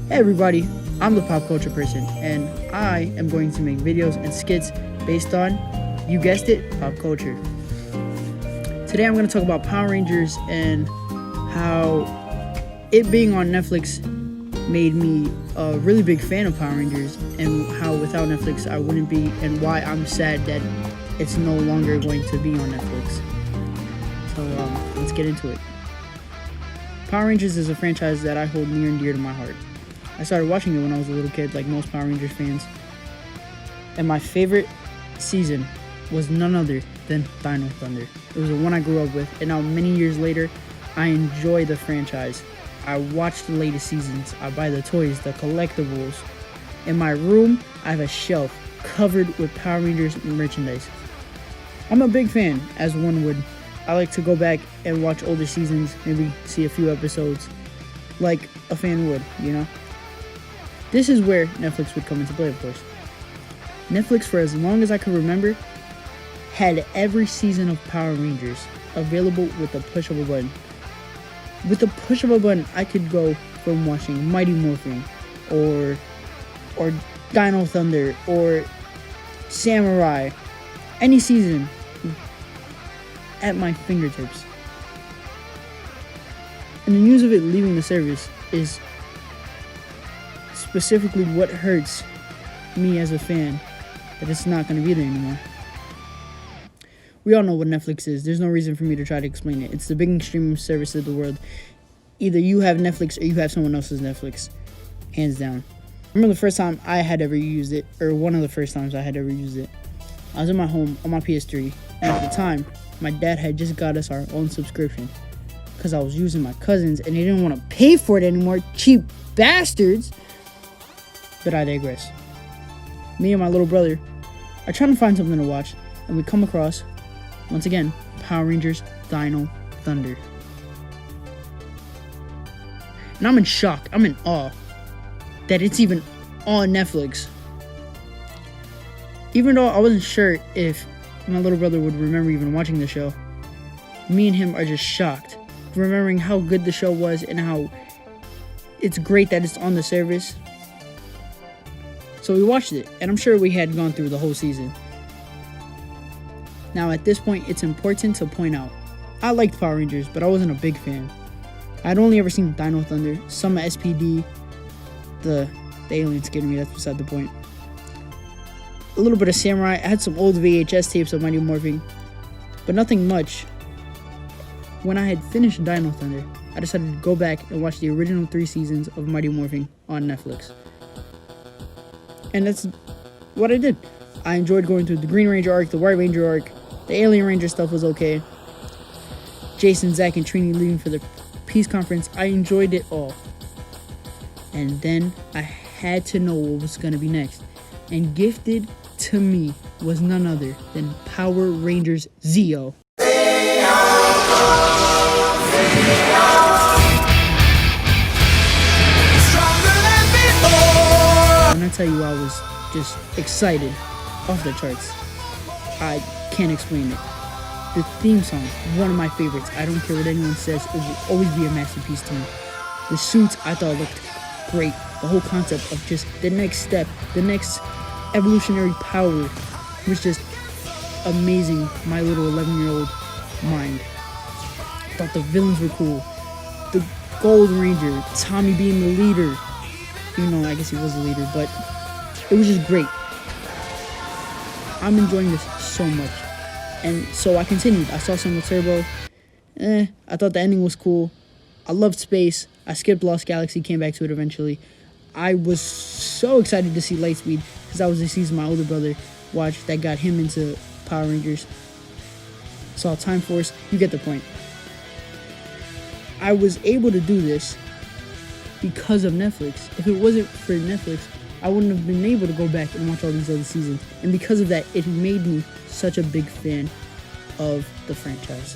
Hey everybody, I'm the pop culture person, and I am going to make videos and skits based on, you guessed it, pop culture. Today I'm going to talk about Power Rangers and how it being on Netflix made me a really big fan of Power Rangers, and how without Netflix I wouldn't be, and why I'm sad that it's no longer going to be on Netflix. So let's get into it. Power Rangers is a franchise that I hold near and dear to my heart. I started watching it when I was a little kid, like most Power Rangers fans. And my favorite season was none other than Dino Thunder. It was the one I grew up with, and now many years later, I enjoy the franchise. I watch the latest seasons, I buy the toys, the collectibles. In my room, I have a shelf covered with Power Rangers merchandise. I'm a big fan, as one would. I like to go back and watch older seasons, maybe see a few episodes, like a fan would, you know? This is where Netflix would come into play, of course. Netflix, for as long as I could remember, had every season of Power Rangers available with the push of a button. With the push of a button, I could go from watching Mighty Morphin, or Dino Thunder, or Samurai, any season at my fingertips. And the news of it leaving the service is specifically what hurts me as a fan, that it's not going to be there anymore. We all know what Netflix is. There's no reason for me to try to explain it. It's the biggest streaming service of the world. Either you have Netflix or you have someone else's Netflix. Hands down. I remember the first time I had ever used it, or one of the first times I had ever used it. I was in my home on my PS3, and at the time, my dad had just got us our own subscription because I was using my cousin's and they didn't want to pay for it anymore. Cheap bastards. But I digress. Me and my little brother are trying to find something to watch, and we come across, once again, Power Rangers Dino Thunder. And I'm in shock. I'm in awe that it's even on Netflix. Even though I wasn't sure if my little brother would remember even watching the show, me and him are just shocked, remembering how good the show was and how it's great that it's on the service. So we watched it, and I'm sure we had gone through the whole season. Now at this point, it's important to point out, I liked Power Rangers, but I wasn't a big fan. I'd only ever seen Dino Thunder, some SPD, the alien scared me, that's beside the point. A little bit of Samurai, I had some old VHS tapes of Mighty Morphin, but nothing much. When I had finished Dino Thunder, I decided to go back and watch the original 3 seasons of Mighty Morphin on Netflix. And that's what I did. I enjoyed going through the Green Ranger arc, the White Ranger arc. The Alien Ranger stuff was okay. Jason, Zack, and Trini leaving for the peace conference. I enjoyed it all. And then I had to know what was going to be next. And gifted to me was none other than Power Rangers Zeo. When I tell you I was just excited, off the charts, I can't explain it. The theme song, one of my favorites. I don't care what anyone says, it will always be a masterpiece to me. The suits I thought looked great. The whole concept of just the next step, the next evolutionary power was just amazing. My little 11-year-old mind. I thought the villains were cool. The Gold Ranger, Tommy being the leader. Even though I guess he was the leader, but it was just great. I'm enjoying this so much. And so I continued. I saw some with Turbo. I thought the ending was cool. I loved space. I skipped Lost Galaxy, came back to it eventually. I was so excited to see Lightspeed because that was the season my older brother watched that got him into Power Rangers. Saw Time Force. You get the point. I was able to do this because of Netflix. If it wasn't for Netflix, I wouldn't have been able to go back and watch all these other seasons. And because of that, it made me such a big fan of the franchise.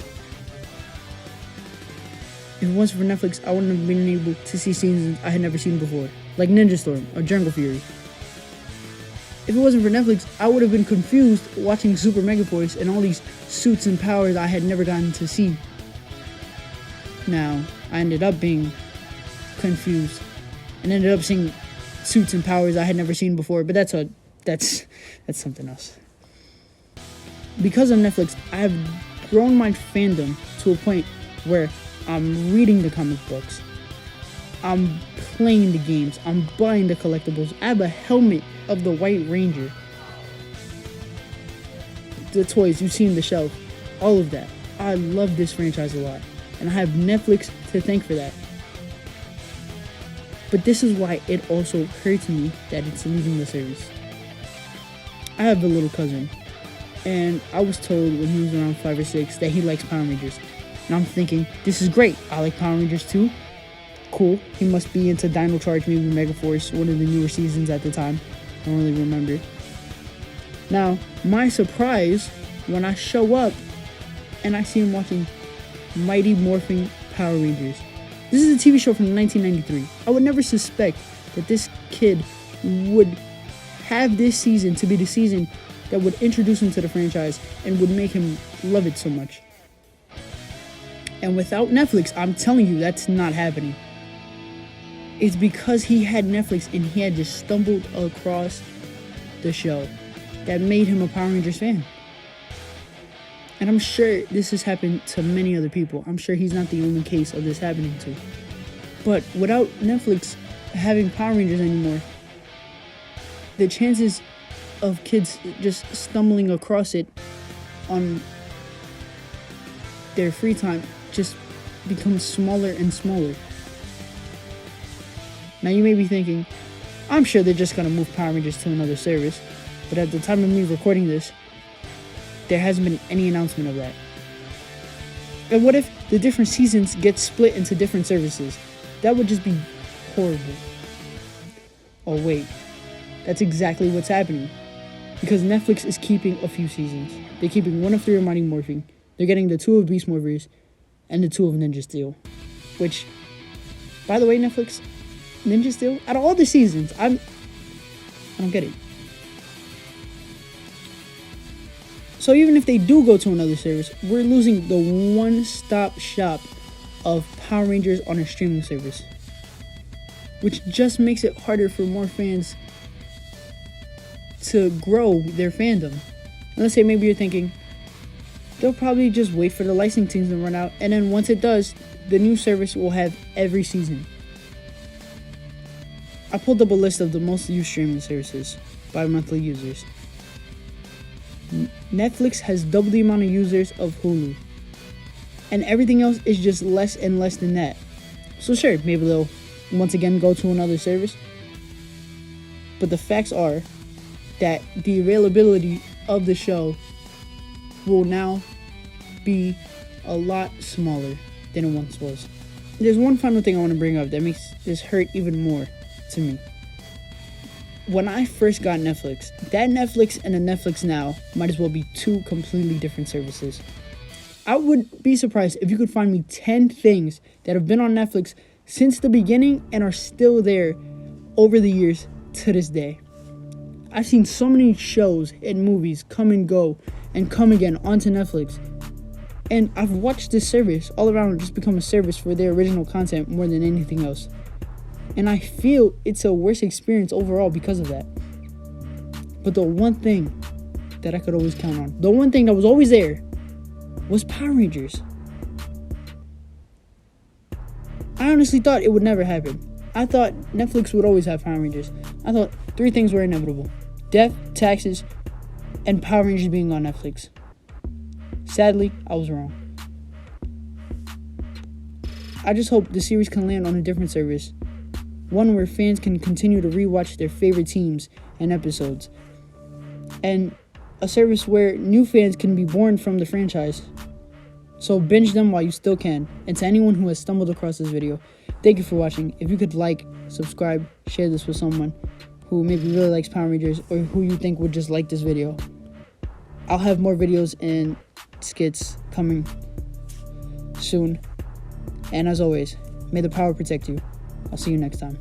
If it wasn't for Netflix, I wouldn't have been able to see seasons I had never seen before, like Ninja Storm or Jungle Fury. If it wasn't for Netflix, I would have been confused watching Super Mega Force and all these suits and powers I had never gotten to see. Now, I ended up being confused and ended up seeing suits and powers I had never seen before. But that's something else. Because of Netflix, I have grown my fandom to a point where I'm reading the comic books, I'm playing the games, I'm buying the collectibles. I have a helmet of the White Ranger, the toys you see on the shelf, all of that. I love this franchise a lot, and I have Netflix to thank for that. But this is why it also hurts me that it's leaving the service. I have a little cousin, and I was told when he was around 5 or 6 that he likes Power Rangers. And I'm thinking, this is great. I like Power Rangers too. Cool. He must be into Dino Charge, maybe Mega Force, one of the newer seasons at the time. I don't really remember. Now, my surprise when I show up and I see him watching Mighty Morphin Power Rangers. This is a TV show from 1993. I would never suspect that this kid would have this season to be the season that would introduce him to the franchise and would make him love it so much. And without Netflix, I'm telling you, that's not happening. It's because he had Netflix and he had just stumbled across the show that made him a Power Rangers fan. And I'm sure this has happened to many other people. I'm sure he's not the only case of this happening to. But without Netflix having Power Rangers anymore, the chances of kids just stumbling across it on their free time just becomes smaller and smaller. Now you may be thinking, I'm sure they're just going to move Power Rangers to another service. But at the time of me recording this, there hasn't been any announcement of that. And what if the different seasons get split into different services? That would just be horrible. Oh wait, that's exactly what's happening. Because Netflix is keeping a few seasons. They're keeping 1 of 3 of Mighty Morphin. They're getting the 2 of Beast Morphers and the 2 of Ninja Steel. Which, by the way, Netflix, Ninja Steel, out of all the seasons, I don't get it. So even if they do go to another service, we're losing the one-stop shop of Power Rangers on a streaming service, which just makes it harder for more fans to grow their fandom. And let's say maybe you're thinking, they'll probably just wait for the licensing to run out, and then once it does, the new service will have every season. I pulled up a list of the most used streaming services by monthly users. Netflix has double the amount of users of Hulu, and everything else is just less and less than that. So sure, maybe they'll once again go to another service, but the facts are that the availability of the show will now be a lot smaller than it once was. There's one final thing I want to bring up that makes this hurt even more to me. When I first got Netflix, that Netflix and the Netflix now might as well be 2 completely different services. I would be surprised if you could find me 10 things that have been on Netflix since the beginning and are still there over the years to this day. I've seen so many shows and movies come and go and come again onto Netflix. And I've watched this service all around just become a service for their original content more than anything else. And I feel it's a worse experience overall because of that. But the one thing that I could always count on, the one thing that was always there, was Power Rangers. I honestly thought it would never happen. I thought Netflix would always have Power Rangers. I thought 3 things were inevitable: death, taxes, and Power Rangers being on Netflix. Sadly, I was wrong. I just hope the series can land on a different service. One where fans can continue to rewatch their favorite teams and episodes. And a service where new fans can be born from the franchise. So binge them while you still can. And to anyone who has stumbled across this video, thank you for watching. If you could like, subscribe, share this with someone who maybe really likes Power Rangers or who you think would just like this video. I'll have more videos and skits coming soon. And as always, may the power protect you. I'll see you next time.